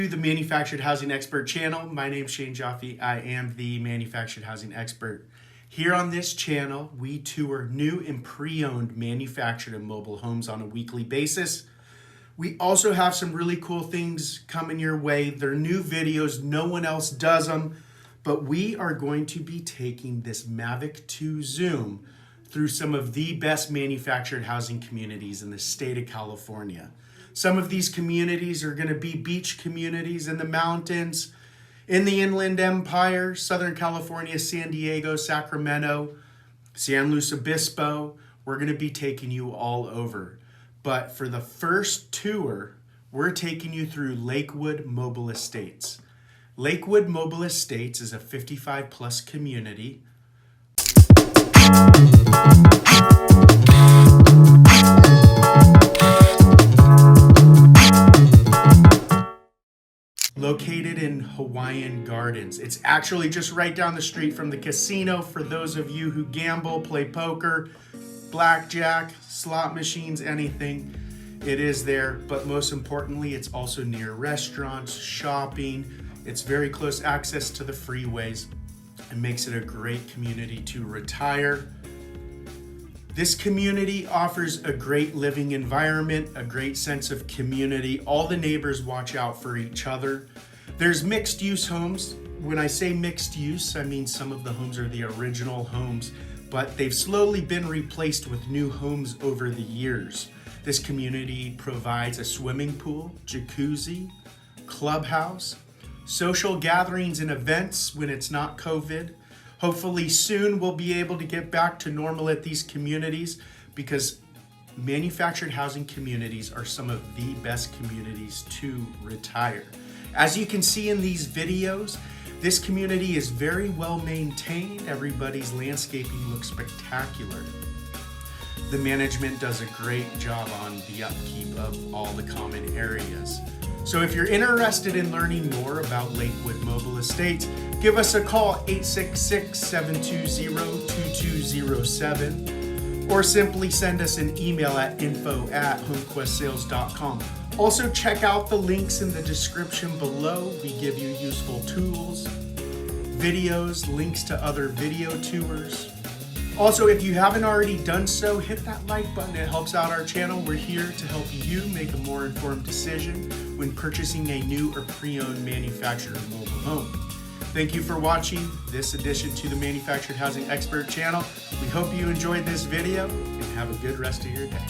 to the Manufactured Housing Expert channel. My name's Shane Jaffe. I am the Manufactured Housing Expert. Here on this channel, we tour new and pre-owned manufactured and mobile homes on a weekly basis. We also have some really cool things coming your way. They're new videos, no one else does them, but we are going to be taking this Mavic 2 Zoom through some of the best manufactured housing communities in the state of California. Some of these communities are going to be beach communities in the mountains, in the Inland Empire, Southern California, San Diego, Sacramento, San Luis Obispo. We're going to be taking you all over. But for the first tour, we're taking you through Lakewood Mobile Estates. Lakewood Mobile Estates is a 55-plus community. Located in Hawaiian Gardens. It's actually just right down the street from the casino for those of you who gamble, play poker, blackjack, slot machines, anything. It is there, but most importantly, it's also near restaurants, shopping. It's very close access to the freeways. It makes it a great community to retire. This community offers a great living environment, a great sense of community. All the neighbors watch out for each other. There's mixed use homes. When I say mixed use, I mean some of the homes are the original homes, but they've slowly been replaced with new homes over the years. This community provides a swimming pool, jacuzzi, clubhouse, social gatherings and events when it's not COVID. Hopefully soon we'll be able to get back to normal at these communities because manufactured housing communities are some of the best communities to retire. As you can see in these videos, this community is very well maintained. Everybody's landscaping looks spectacular. The management does a great job on the upkeep of all the common areas. So if you're interested in learning more about Lakewood Mobile Estates, give us a call, 866-720-2207, or simply send us an email at info@homequestsales.com. Also check out the links in the description below. We give you useful tools, videos, links to other video tours. Also, if you haven't already done so, hit that like button. It helps out our channel. We're here to help you make a more informed decision when purchasing a new or pre-owned manufactured mobile home. Thank you for watching this edition to the Manufactured Housing Expert channel. We hope you enjoyed this video and have a good rest of your day.